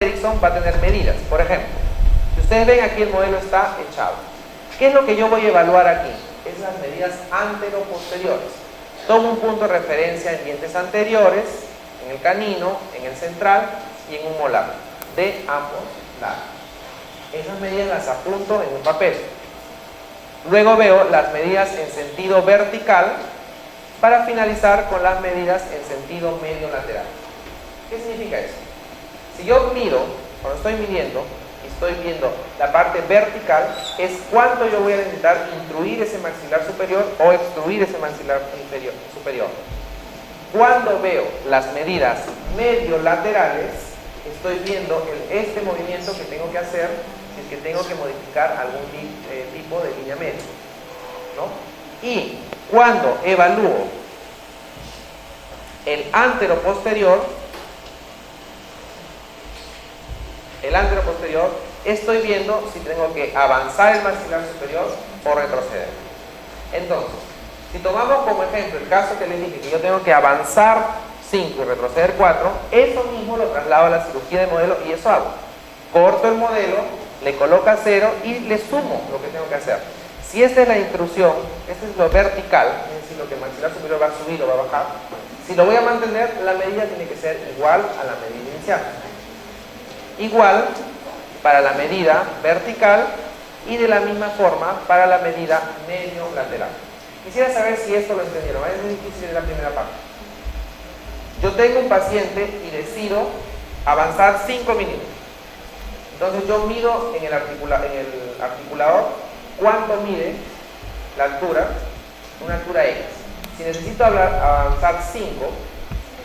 Erickson va a tener medidas. Por ejemplo, si ustedes ven aquí el modelo está echado. ¿Qué es lo que yo voy a evaluar aquí? Es las medidas antero-posteriores. Tomo un punto de referencia en dientes anteriores, en el canino, en el central y en un molar, de ambos lados. Esas medidas las apunto en un papel. Luego veo las medidas en sentido vertical para finalizar con las medidas en sentido medio lateral. ¿Qué significa eso? Si yo mido, cuando estoy midiendo, y estoy viendo la parte vertical, es cuánto yo voy a necesitar intruir ese maxilar superior o extruir ese maxilar superior. Cuando veo las medidas medio laterales, estoy viendo este movimiento que tengo que hacer si es que tengo que modificar algún tipo de línea media, ¿no? Y cuando evalúo el antero-posterior, estoy viendo si tengo que avanzar el maxilar superior o retroceder. Entonces, si tomamos como ejemplo el caso que les dije que yo tengo que avanzar 5 y retroceder 4, eso mismo lo traslado a la cirugía de modelo y eso hago. Corto el modelo, le coloco a 0 y le sumo lo que tengo que hacer. Si esta es la intrusión, este es lo vertical, es decir, lo que el maxilar superior va a subir o va a bajar, si lo voy a mantener, la medida tiene que ser igual a la medida inicial. Igual para la medida vertical y de la misma forma para la medida medio lateral. Quisiera saber si esto lo entendieron. Es muy difícil en la primera parte. Yo tengo un paciente y decido avanzar 5 milímetros. Entonces yo mido en el articulador cuánto mide la altura, una altura X. Si necesito avanzar 5,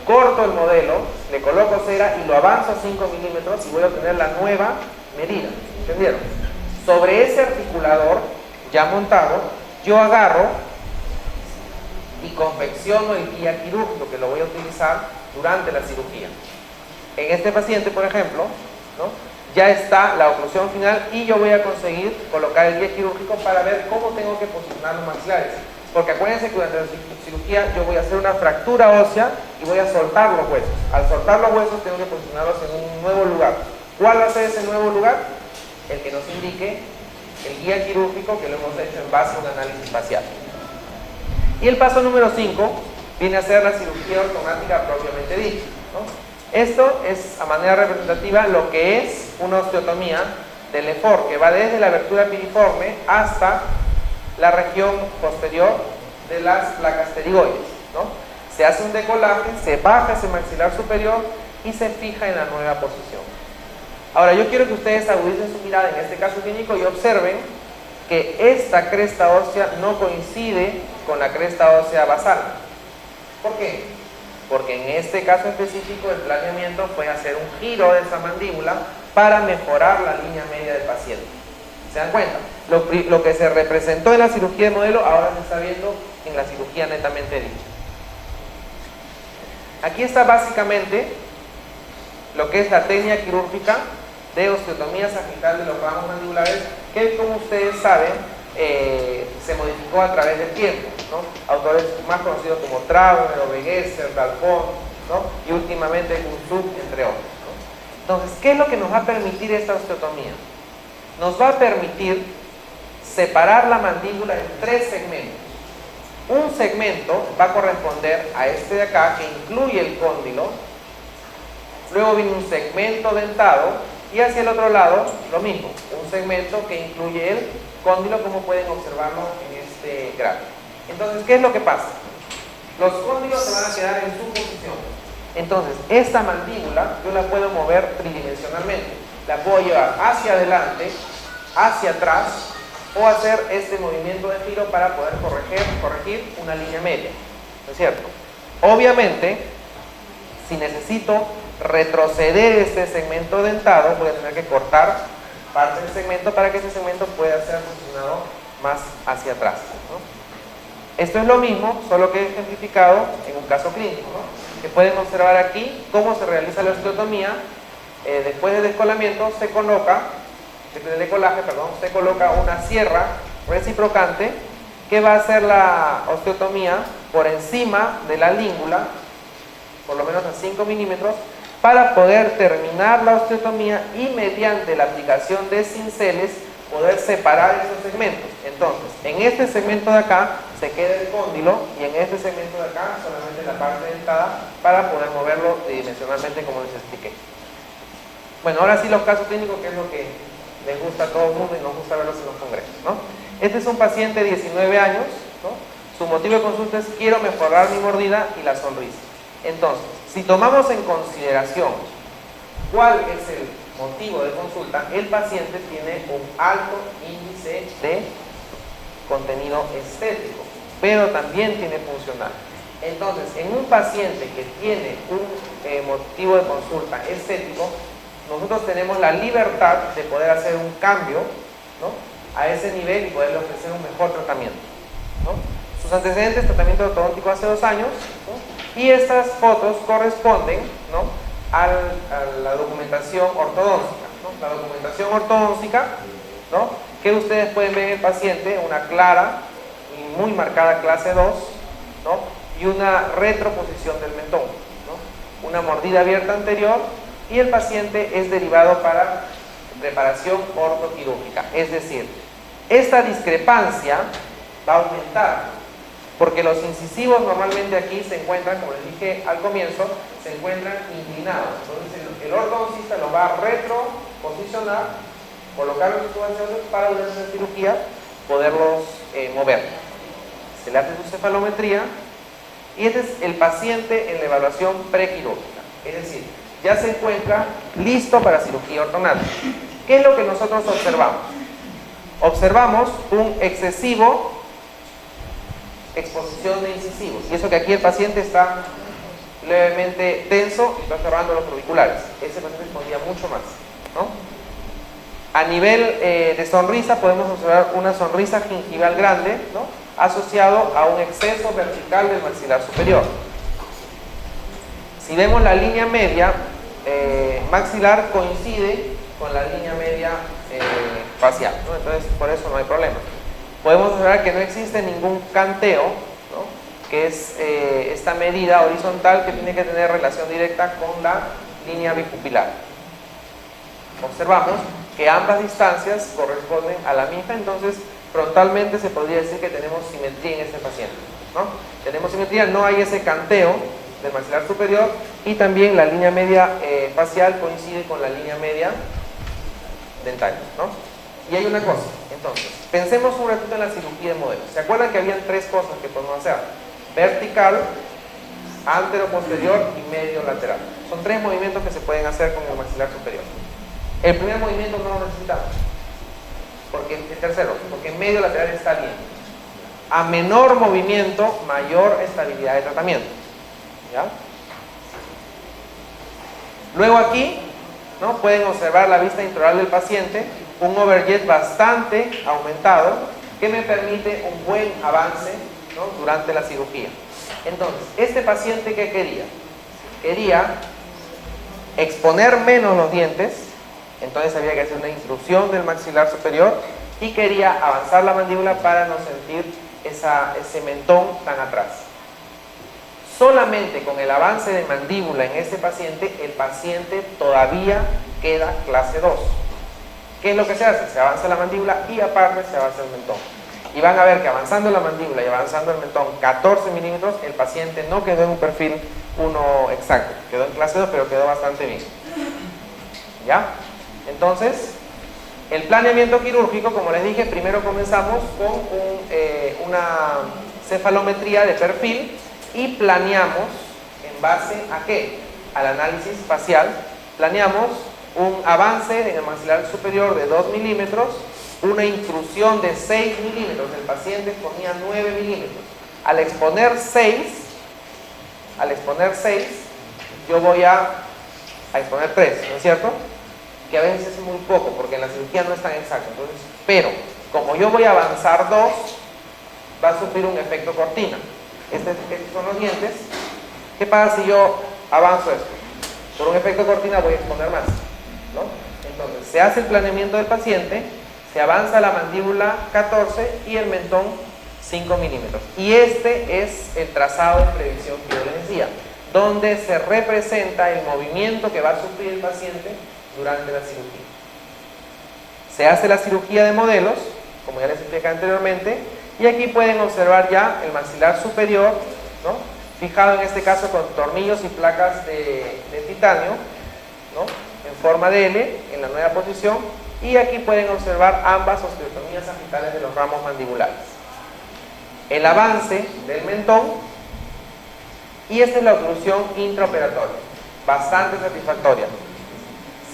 corto el modelo, le coloco cera y lo avanzo a 5 milímetros y voy a obtener la nueva medida. ¿Entendieron? Sobre ese articulador ya montado, yo agarro y confecciono el guía quirúrgico que lo voy a utilizar durante la cirugía. En este paciente, por ejemplo, ¿no?, ya está la oclusión final y yo voy a conseguir colocar el guía quirúrgico para ver cómo tengo que posicionar los maxilares. Porque acuérdense que durante la cirugía yo voy a hacer una fractura ósea y voy a soltar los huesos. Al soltar los huesos tengo que posicionarlos en un nuevo lugar. ¿Cuál va a ser ese nuevo lugar? El que nos indique el guía quirúrgico que lo hemos hecho en base a un análisis facial. Y el paso número 5 viene a ser la cirugía ortognática propiamente dicha, ¿no? Esto es a manera representativa lo que es una osteotomía del EFOR, que va desde la abertura piriforme hasta la región posterior de las placas pterigoides, ¿no? Se hace un decolaje, se baja ese maxilar superior y se fija en la nueva posición. Ahora yo quiero que ustedes agudicen su mirada en este caso clínico y observen que esta cresta ósea no coincide con la cresta ósea basal. ¿Por qué? Porque en este caso específico el planeamiento fue hacer un giro de esa mandíbula para mejorar la línea media del paciente. ¿Se dan cuenta? Lo que se representó en la cirugía de modelo ahora se está viendo en la cirugía netamente dicha. Aquí está básicamente lo que es la técnica quirúrgica de osteotomía sagital de los ramos mandibulares, que como ustedes saben se modificó a través del tiempo, ¿no? Autores más conocidos como Trauner, Obegesser, Dalpont, ¿no?, y últimamente Gunsuk, entre otros, ¿no? Entonces, ¿qué es lo que nos va a permitir esta osteotomía? Nos va a permitir separar la mandíbula en 3 segmentos. Un segmento va a corresponder a este de acá, que incluye el cóndilo. Luego viene un segmento dentado y hacia el otro lado lo mismo, un segmento que incluye el cóndilo, como pueden observarlo en este gráfico. Entonces, ¿qué es lo que pasa? Los cóndilos se van a quedar en su posición. Entonces, esta mandíbula yo la puedo mover tridimensionalmente. La puedo llevar hacia adelante, hacia atrás, o hacer este movimiento de giro para poder corregir una línea media, ¿no es cierto? Obviamente, si necesito retroceder este segmento dentado, voy a tener que cortar parte del segmento para que ese segmento pueda ser posicionado más hacia atrás, ¿no? Esto es lo mismo, solo que ejemplificado en un caso clínico, ¿no?, que pueden observar aquí cómo se realiza la osteotomía. Después del descolamiento se coloca una sierra reciprocante que va a hacer la osteotomía por encima de la língula, por lo menos a 5 milímetros, para poder terminar la osteotomía y mediante la aplicación de cinceles poder separar esos segmentos. Entonces, en este segmento de acá se queda el cóndilo y en este segmento de acá solamente la parte dentada para poder moverlo tridimensionalmente como les expliqué. Bueno, ahora sí los casos clínicos, que es lo que les gusta a todo el mundo y nos gusta verlos en los congresos, ¿no? Este es un paciente de 19 años, ¿no? Su motivo de consulta es: quiero mejorar mi mordida y la sonrisa. Entonces, si tomamos en consideración cuál es el motivo de consulta, el paciente tiene un alto índice de contenido estético, pero también tiene funcional. Entonces, en un paciente que tiene un motivo de consulta estético, nosotros tenemos la libertad de poder hacer un cambio, ¿no?, a ese nivel y poderle ofrecer un mejor tratamiento, ¿no? Sus antecedentes: tratamiento ortodóntico hace 2 años, ¿no? Y estas fotos corresponden, ¿no?, a la documentación ortodóntica, ¿no? La documentación ortodóntica, ¿no?, que ustedes pueden ver en el paciente, una clara y muy marcada clase 2, ¿no?, y una retroposición del mentón, ¿no?, una mordida abierta anterior, y el paciente es derivado para reparación ortoquirúrgica. Es decir, esta discrepancia va a aumentar, porque los incisivos normalmente aquí se encuentran, como les dije al comienzo, se encuentran inclinados. Entonces el ortodoncista los va a retroposicionar, colocar los intubaciones para durante la cirugía poderlos mover. Se le hace su cefalometría y este es el paciente en la evaluación prequirúrgica, es decir, ya se encuentra listo para cirugía ortonática. ¿Qué es lo que nosotros observamos? Observamos un excesivo exposición de incisivos, y eso que aquí el paciente está levemente tenso y está cerrando los orbiculares. Ese paciente respondía mucho más, ¿no? A nivel de sonrisa podemos observar una sonrisa gingival grande, ¿no?, asociado a un exceso vertical del maxilar superior. Si vemos la línea media maxilar, coincide con la línea media facial, ¿no? Entonces por eso no hay problema. Podemos observar que no existe ningún canteo, ¿no?, que es esta medida horizontal que tiene que tener relación directa con la línea bipupilar. Observamos que ambas distancias corresponden a la misma, entonces frontalmente se podría decir que tenemos simetría en este paciente, ¿no? Tenemos simetría, no hay ese canteo del maxilar superior, y también la línea media facial coincide con la línea media dental, ¿no? Y hay una cosa, entonces, pensemos un ratito en la cirugía de modelo. ¿Se acuerdan que habían 3 cosas que podemos hacer? Vertical, antero-posterior y medio-lateral. Son 3 movimientos que se pueden hacer con el maxilar superior. El primer movimiento no lo necesitamos, porque el tercero, porque el medio-lateral está bien. A menor movimiento, mayor estabilidad de tratamiento, ¿ya? Luego aquí, ¿no?, pueden observar la vista intraoral del paciente, un overjet bastante aumentado que me permite un buen avance, ¿no?, durante la cirugía. Entonces, este paciente, ¿qué quería? Quería exponer menos los dientes, entonces había que hacer una intrusión del maxilar superior, y quería avanzar la mandíbula para no sentir ese mentón tan atrás. Solamente con el avance de mandíbula en este paciente, el paciente todavía queda clase 2. ¿Qué es lo que se hace? Se avanza la mandíbula y aparte se avanza el mentón. Y van a ver que avanzando la mandíbula y avanzando el mentón 14 milímetros, el paciente no quedó en un perfil 1 exacto, quedó en clase 2, pero quedó bastante bien. ¿Ya? Entonces, el planeamiento quirúrgico, como les dije, primero comenzamos con una cefalometría de perfil y planeamos en base a ¿qué? Al análisis facial. Planeamos un avance en el maxilar superior de 2 milímetros, una intrusión de 6 milímetros, el paciente exponía 9 milímetros. Al exponer 6, yo voy a exponer 3, ¿no es cierto? Que a veces es muy poco, porque en la cirugía no es tan exacto. Entonces, pero como yo voy a avanzar 2, va a sufrir un efecto cortina. Estos son los dientes. ¿Qué pasa si yo avanzo esto? Por un efecto cortina voy a exponer más, ¿no? Entonces, se hace el planeamiento del paciente, se avanza la mandíbula 14 y el mentón 5 milímetros. Y este es el trazado de previsión que yo les decía. donde se representa el movimiento que va a sufrir el paciente durante la cirugía. Se hace la cirugía de modelos, como ya les expliqué anteriormente, y aquí pueden observar ya el maxilar superior, ¿no?, fijado en este caso con tornillos y placas de titanio, ¿no?, en forma de L, en la nueva posición, y aquí pueden observar ambas osteotomías sagitales de los ramos mandibulares. El avance del mentón, y esta es la oclusión intraoperatoria, bastante satisfactoria.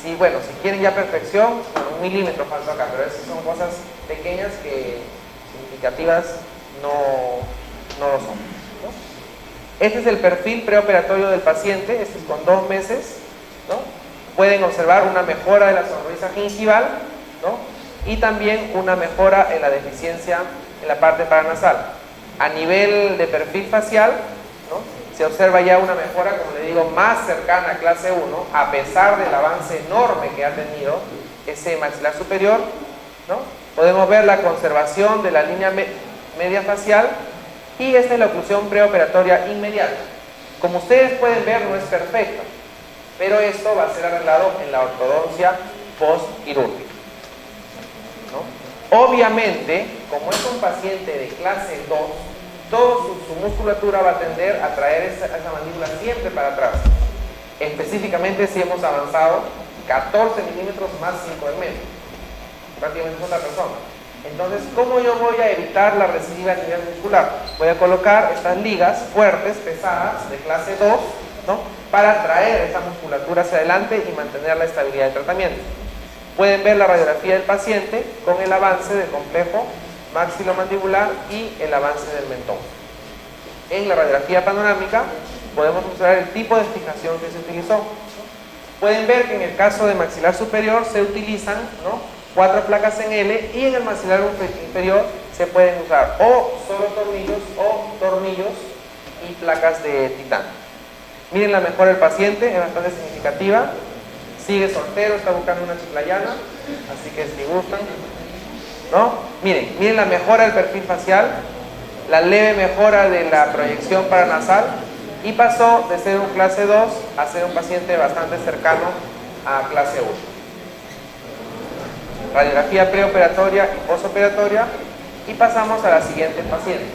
Si, bueno, si quieren ya perfección, 1 milímetro falta acá, pero esas son cosas pequeñas que significativas no lo son, ¿no? Este es el perfil preoperatorio del paciente, este es con 2 meses, ¿no? Pueden observar una mejora de la sonrisa gingival, ¿no?, y también una mejora en la deficiencia en la parte paranasal. A nivel de perfil facial, ¿no?, se observa ya una mejora, como le digo, más cercana a clase 1, a pesar del avance enorme que ha tenido ese maxilar superior, ¿no? Podemos ver la conservación de la línea media facial, y esta es la oclusión preoperatoria inmediata. Como ustedes pueden ver, no es perfecta, pero esto va a ser arreglado en la ortodoncia postquirúrgica, ¿no? Obviamente, como es un paciente de clase 2, toda su musculatura va a tender a traer esa mandíbula siempre para atrás. Específicamente si hemos avanzado 14 milímetros más 5 en medio. Prácticamente es otra persona. Entonces, ¿cómo yo voy a evitar la recidiva a nivel muscular? Voy a colocar estas ligas fuertes, pesadas, de clase 2, ¿no?, para traer esa musculatura hacia adelante y mantener la estabilidad del tratamiento. Pueden ver la radiografía del paciente con el avance del complejo maxilomandibular y el avance del mentón. En la radiografía panorámica podemos observar el tipo de fijación que se utilizó. Pueden ver que en el caso de maxilar superior se utilizan, ¿no?, 4 placas en L, y en el maxilar inferior se pueden usar o solo tornillos o tornillos y placas de titanio. Miren la mejora del paciente, es bastante significativa. Sigue soltero, está buscando una chiclayana, así que si gustan, ¿no? Miren la mejora del perfil facial, la leve mejora de la proyección paranasal, y pasó de ser un clase 2 a ser un paciente bastante cercano a clase 1. Radiografía preoperatoria y postoperatoria, y pasamos a la siguiente paciente,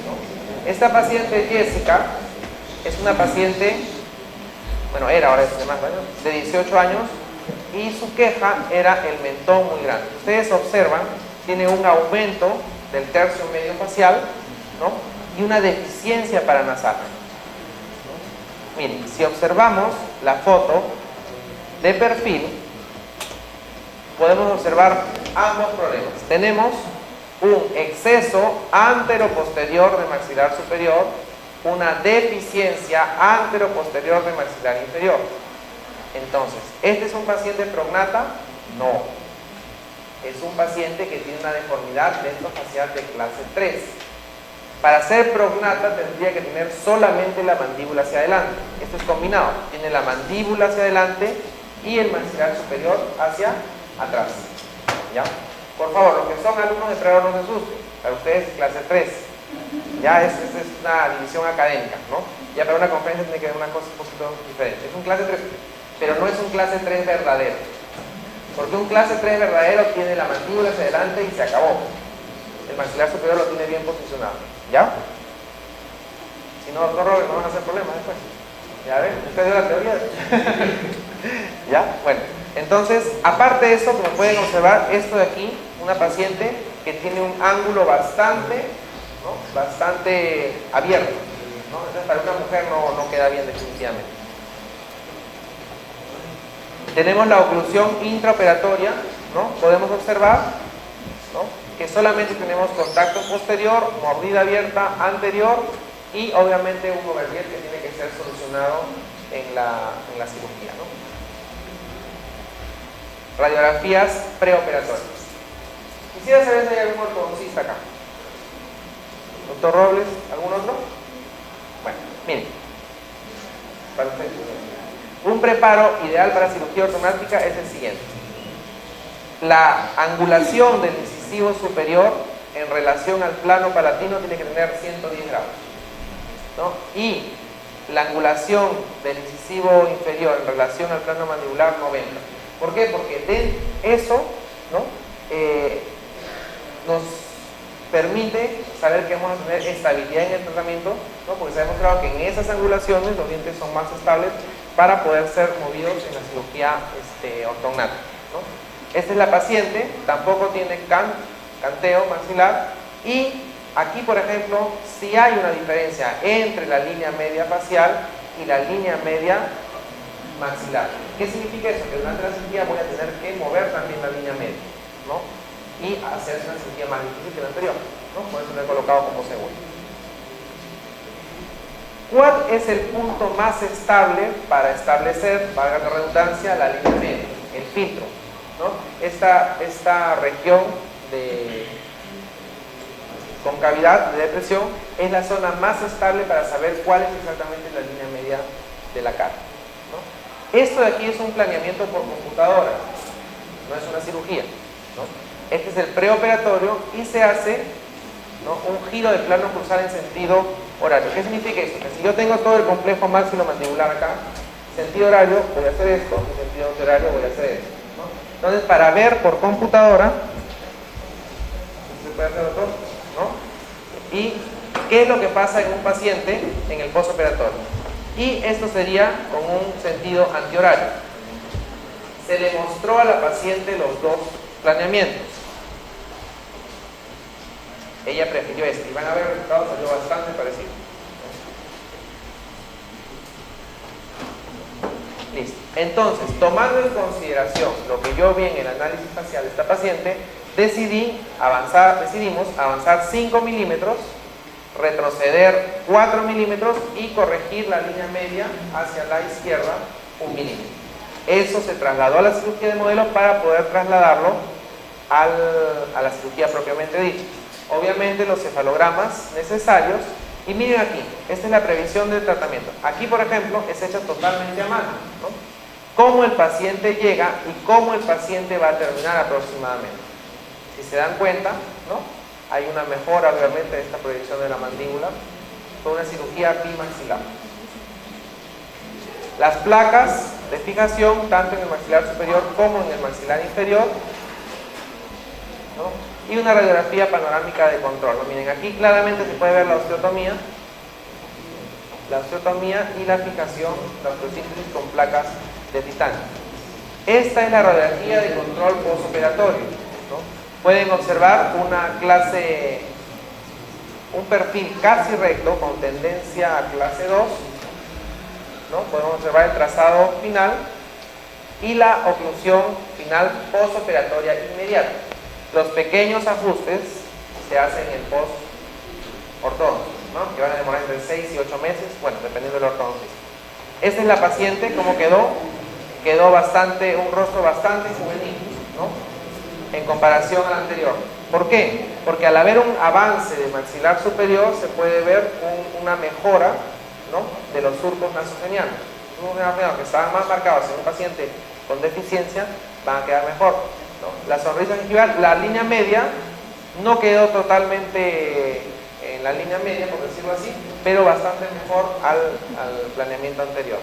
¿no? Esta paciente, Jessica, es una paciente, bueno, ahora es de más, ¿no?, de 18 años, y su queja era el mentón muy grande. Ustedes observan, tiene un aumento del tercio medio facial, ¿no?, y una deficiencia paranasal, ¿no? Miren, si observamos la foto de perfil, podemos observar ambos problemas. Tenemos un exceso antero-posterior de maxilar superior, una deficiencia antero-posterior de maxilar inferior. Entonces, ¿este es un paciente prognata? No. Es un paciente que tiene una deformidad dentofacial de clase 3. Para ser prognata tendría que tener solamente la mandíbula hacia adelante. Esto es combinado. Tiene la mandíbula hacia adelante y el maxilar superior hacia atrás. ¿Ya? Por favor, los que son alumnos de pregrado no se asusten. Para ustedes clase 3. Ya es una división académica, ¿no? Ya para una conferencia tiene que haber una cosa un poquito diferente. Es un clase 3, pero no es un clase 3 verdadero. Porque un clase 3 verdadero tiene la mandíbula hacia adelante y se acabó. El maxilar superior lo tiene bien posicionado. ¿Ya? Si no, doctor Robert, no van a hacer problemas después. ¿Ya ven? Usted dio la teoría. ¿Ya? Bueno, entonces, aparte de eso, como pueden observar, esto de aquí, una paciente que tiene un ángulo bastante, ¿no?, bastante abierto, ¿no? Entonces, para una mujer no queda bien definitivamente. Tenemos la oclusión intraoperatoria, ¿no? Podemos observar, ¿no?, que solamente tenemos contacto posterior, mordida abierta anterior, y obviamente un overbite que tiene que ser solucionado en la cirugía, ¿no? Radiografías preoperatorias. Quisiera saber si hay algún ortodoncista acá. Doctor Robles, ¿algún otro? Bueno, miren. Para ustedes. Un preparo ideal para cirugía ortognática es el siguiente. La angulación del incisivo superior en relación al plano palatino tiene que tener 110 grados, ¿no? Y la angulación del incisivo inferior en relación al plano mandibular 90. ¿Por qué? Porque eso, ¿no? Nos permite saber que vamos a tener estabilidad en el tratamiento, ¿no? Porque se ha demostrado que en esas angulaciones los dientes son más estables para poder ser movidos en la cirugía ortognática, ¿no? Esta es la paciente, tampoco tiene canteo maxilar, y aquí, por ejemplo, sí hay una diferencia entre la línea media facial y la línea media maxilar. ¿Qué significa eso? Que durante la cirugía voy a tener que mover también la línea media, ¿no? Y hacerse una cirugía más difícil que la anterior, ¿no? Por eso lo he colocado como segundo. ¿Cuál es el punto más estable para establecer, valga la redundancia, la línea media? El filtro, ¿no? Esta región de concavidad, de depresión, es la zona más estable para saber cuál es exactamente la línea media de la cara, ¿no? Esto de aquí es un planeamiento por computadora, no es una cirugía, ¿no? Este es el preoperatorio y se hace, ¿no?, un giro de plano cruzal en sentido horario. ¿Qué significa eso? Que si yo tengo todo el complejo maxilomandibular acá, sentido horario voy a hacer esto, en sentido horario voy a hacer esto, ¿no? Entonces, para ver por computadora, ¿se puede hacer otro? ¿No? ¿Y qué es lo que pasa en un paciente en el postoperatorio? Y esto sería con un sentido antihorario. Se le mostró a la paciente los dos planeamientos. Ella prefirió este y van a ver el resultado, salió bastante parecido. Listo. Entonces, tomando en consideración lo que yo vi en el análisis facial de esta paciente, decidimos avanzar 5 milímetros, retroceder 4 milímetros y corregir la línea media hacia la izquierda 1 milímetro. Eso se trasladó a la cirugía de modelo para poder trasladarlo a la cirugía propiamente dicha. Obviamente los cefalogramas necesarios, y miren aquí, esta es la previsión del tratamiento. Aquí, por ejemplo, es hecha totalmente a mano, ¿no? Cómo el paciente llega y cómo el paciente va a terminar aproximadamente. Si se dan cuenta, ¿no?, hay una mejora obviamente de esta proyección de la mandíbula con una cirugía bimaxilar. Las placas de fijación, tanto en el maxilar superior como en el maxilar inferior, ¿no?, y una radiografía panorámica de control, ¿no? Miren, aquí claramente se puede ver la osteotomía y la fijación, la osteosíntesis con placas de titanio. Esta es la radiografía de control postoperatorio, ¿no? Pueden observar un perfil casi recto con tendencia a clase 2, ¿no? Podemos observar el trazado final y la oclusión final postoperatoria inmediata. Los pequeños ajustes se hacen en post-ortodoncia, ¿no?, que van a demorar entre 6 y 8 meses, bueno, dependiendo del ortodoncista. Esta es la paciente, ¿cómo quedó? Quedó un rostro bastante juvenil, ¿no?, en comparación al anterior. ¿Por qué? Porque al haber un avance de maxilar superior se puede ver una mejora, ¿no?, de los surcos nasogenianos. Los surcos nasogenianos que estaban más marcados en un paciente con deficiencia van a quedar mejor, ¿no? La sonrisa gingival, la línea media no quedó totalmente en la línea media, por decirlo así, pero bastante mejor al planeamiento anterior.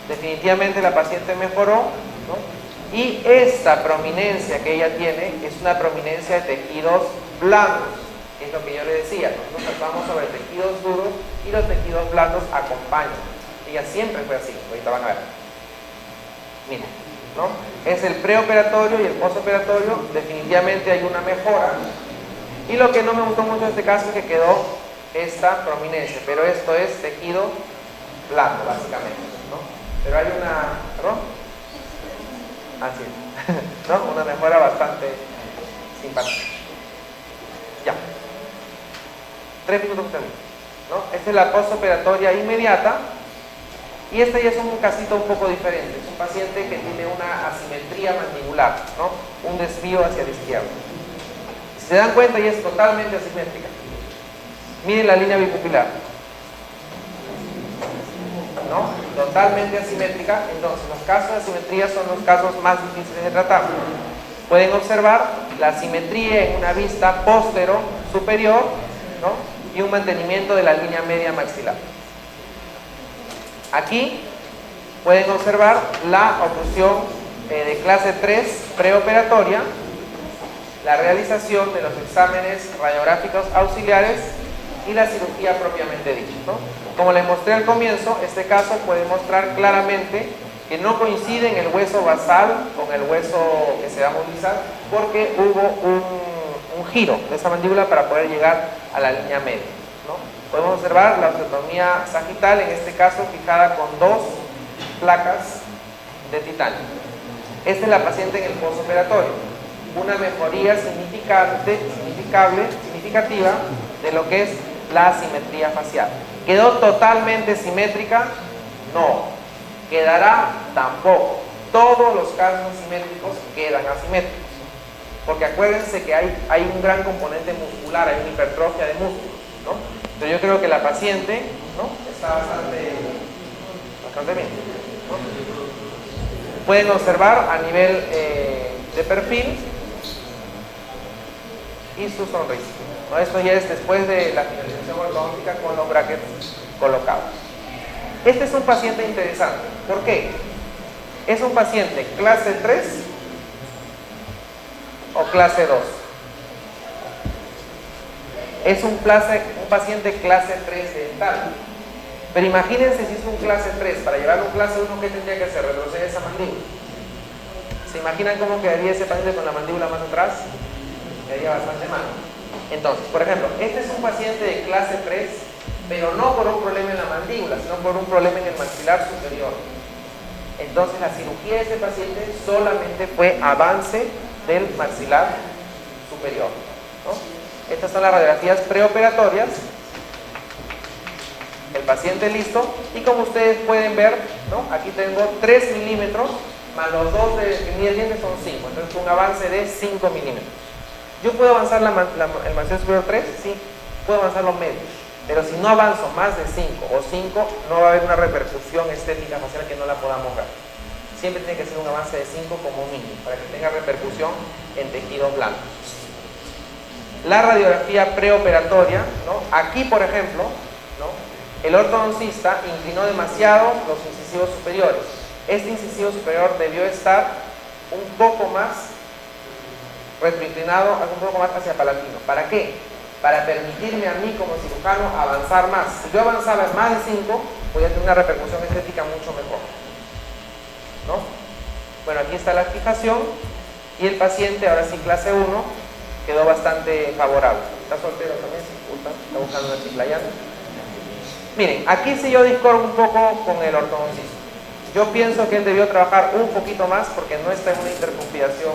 Definitivamente la paciente mejoró, ¿no? Y esta prominencia que ella tiene es una prominencia de tejidos blandos, que es lo que yo le decía. Nosotros tratamos sobre tejidos duros y los tejidos blandos acompañan. Ella siempre fue así, ahorita van a ver. Miren, ¿no? Es el preoperatorio y el postoperatorio, definitivamente hay una mejora. Y lo que no me gustó mucho en este caso es que quedó esta prominencia, pero esto es tejido blando, básicamente, ¿no? Pero hay una, ¿perdón? Así es, ¿no? Una mejora bastante simpática. Ya. 3 minutos que termino, ¿no? Esta es la postoperatoria inmediata. Y este ya es un casito un poco diferente. Es un paciente que tiene una asimetría mandibular, ¿no?, un desvío hacia la izquierda. Si se dan cuenta, ya es totalmente asimétrica. Miren la línea bipupilar, ¿no?, totalmente asimétrica. Entonces, los casos de asimetría son los casos más difíciles de tratar. Pueden observar la asimetría en una vista póstero superior, ¿no?, y un mantenimiento de la línea media maxilar. Aquí pueden observar la oclusión de clase 3 preoperatoria, la realización de los exámenes radiográficos auxiliares y la cirugía propiamente dicha, ¿no? Como les mostré al comienzo, este caso puede mostrar claramente que no coinciden el hueso basal con el hueso que se va a movilizar, porque hubo un giro de esa mandíbula para poder llegar a la línea media, ¿no? Podemos observar la osteotomía sagital, en este caso fijada con 2 placas de titanio. Esta es la paciente en el postoperatorio. Una mejoría significativa de lo que es la asimetría facial. ¿Quedó totalmente simétrica? No. ¿Quedará? Tampoco. Todos los casos asimétricos quedan asimétricos. Porque acuérdense que hay un gran componente muscular, hay una hipertrofia de músculos, ¿no? Pero yo creo que la paciente, ¿no?, está bastante bien, ¿no? Pueden observar a nivel de perfil y su sonrisa, ¿no? Esto ya es después de la finalización ortodóntica con los brackets colocados. Este es un paciente interesante. ¿Por qué? Es un paciente clase 3 o clase 2. Es un paciente clase 3 dental. Pero imagínense si es un clase 3, para llevarlo a un clase 1, ¿qué tendría que hacer? Retroceder esa mandíbula. ¿Se imaginan cómo quedaría ese paciente con la mandíbula más atrás? Quedaría bastante mal. Entonces, por ejemplo, este es un paciente de clase 3, pero no por un problema en la mandíbula, sino por un problema en el maxilar superior. Entonces, la cirugía de este paciente solamente fue avance del maxilar superior, ¿no? Estas son las radiografías preoperatorias. El paciente listo, y como ustedes pueden ver, ¿no?, aquí tengo 3 milímetros más los 2 de mi diente son 5, entonces un avance de 5 milímetros. ¿Yo puedo avanzar el maxilar superior 3? Sí, puedo avanzar los medios, pero si no avanzo más de 5 o 5, no va a haber una repercusión estética facial que no la podamos ver. Siempre tiene que ser un avance de 5 como mínimo, para que tenga repercusión en tejidos blancos. La radiografía preoperatoria, ¿no?, aquí por ejemplo, ¿no?, el ortodoncista inclinó demasiado los incisivos superiores. Este incisivo superior debió estar un poco más retroinclinado, un poco más hacia palatino. ¿Para qué? Para permitirme a mí como cirujano avanzar más. Si yo avanzaba más de 5, voy a tener una repercusión estética mucho mejor, ¿no? Bueno, aquí está la fijación y el paciente, ahora sí clase 1, quedó bastante favorable. Está soltero también, está buscando una chiclayana. Miren, aquí sí yo discordo un poco con el ortodoncista. Yo pienso que él debió trabajar un poquito más porque no está en una intercompilación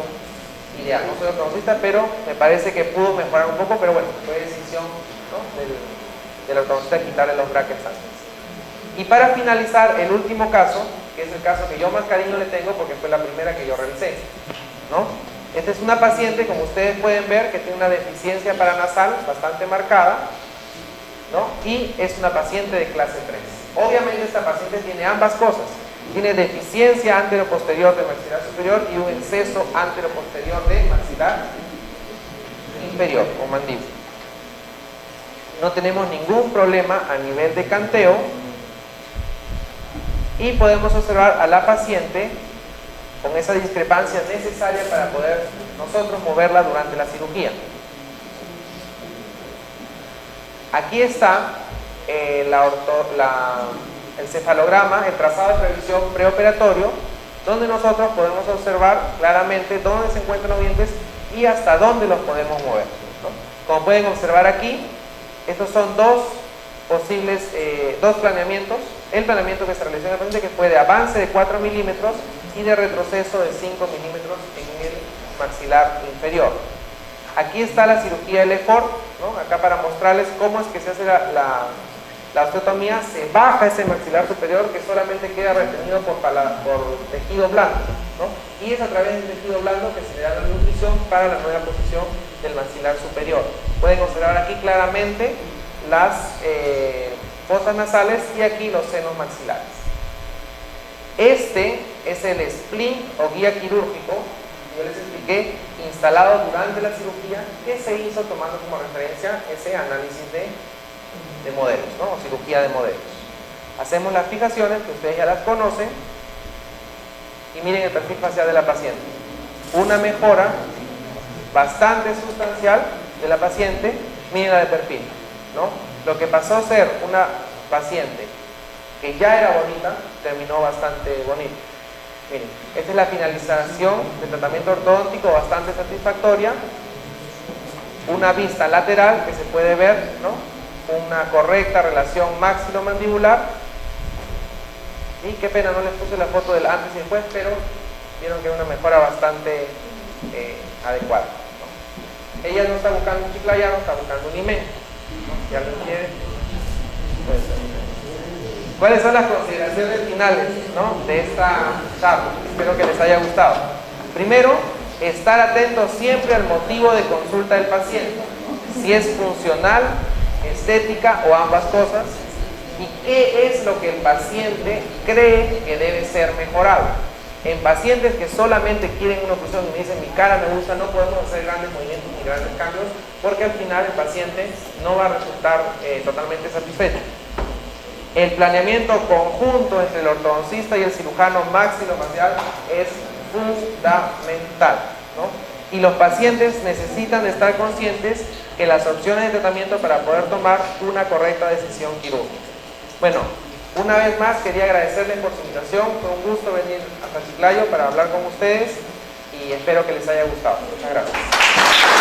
ideal. No soy ortodoncista, pero me parece que pudo mejorar un poco, pero bueno, fue decisión, ¿no?, del ortodoncista quitarle los brackets antes. Y para finalizar, el último caso, que es el caso que yo más cariño le tengo porque fue la primera que yo revisé, ¿no? Esta es una paciente, como ustedes pueden ver, que tiene una deficiencia paranasal bastante marcada, ¿no?, y es una paciente de clase 3. Obviamente esta paciente tiene ambas cosas. Tiene deficiencia anteroposterior del maxilar superior y un exceso anteroposterior del maxilar inferior o mandíbula. No tenemos ningún problema a nivel de canteo y podemos observar a la paciente con esa discrepancia necesaria para poder nosotros moverla durante la cirugía. Aquí está el cefalograma, el trazado de previsión preoperatorio, donde nosotros podemos observar claramente dónde se encuentran los dientes y hasta dónde los podemos mover, ¿no? Como pueden observar aquí, estos son dos planeamientos. El planeamiento que se realizó en el paciente, que fue de avance de 4 milímetros y de retroceso de 5 milímetros en el maxilar inferior. Aquí está la cirugía Lefort, ¿no?, acá para mostrarles cómo es que se hace la osteotomía. Se baja ese maxilar superior que solamente queda retenido por tejido blando, ¿no?, y es a través del tejido blando que se le da la nutrición para la nueva posición del maxilar superior. Pueden observar aquí claramente las fosas nasales y aquí los senos maxilares. Este es el splint o guía quirúrgico, yo les expliqué, instalado durante la cirugía, que se hizo tomando como referencia ese análisis de modelos, ¿no?, o cirugía de modelos. Hacemos las fijaciones, que ustedes ya las conocen, y miren el perfil facial de la paciente. Una mejora bastante sustancial de la paciente, miren la de perfil, ¿no? Lo que pasó a ser una paciente que ya era bonita, terminó bastante bonita. Miren, esta es la finalización del tratamiento ortodóntico, bastante satisfactoria. Una vista lateral que se puede ver, ¿no? Una correcta relación maxilomandibular. Y qué pena, no les puse la foto del antes y después, pero vieron que es una mejora bastante adecuada, ¿no? Ella no está buscando un chiclayano, está buscando un IME, ¿no? Si alguien quiere, puede ser. ¿Cuáles son las consideraciones finales, ¿no? De esta charla? Espero que les haya gustado. Primero, estar atentos siempre al motivo de consulta del paciente, si es funcional, estética o ambas cosas, y qué es lo que el paciente cree que debe ser mejorado. En pacientes que solamente quieren una oclusión y me dicen mi cara me gusta, no podemos hacer grandes movimientos ni grandes cambios, porque al final el paciente no va a resultar totalmente satisfecho. El planeamiento conjunto entre el ortodoncista y el cirujano maxilofacial es fundamental, ¿no? Y los pacientes necesitan de estar conscientes que las opciones de tratamiento para poder tomar una correcta decisión quirúrgica. Bueno, una vez más quería agradecerles por su invitación. Fue un gusto venir a Chiclayo para hablar con ustedes y espero que les haya gustado. Muchas gracias.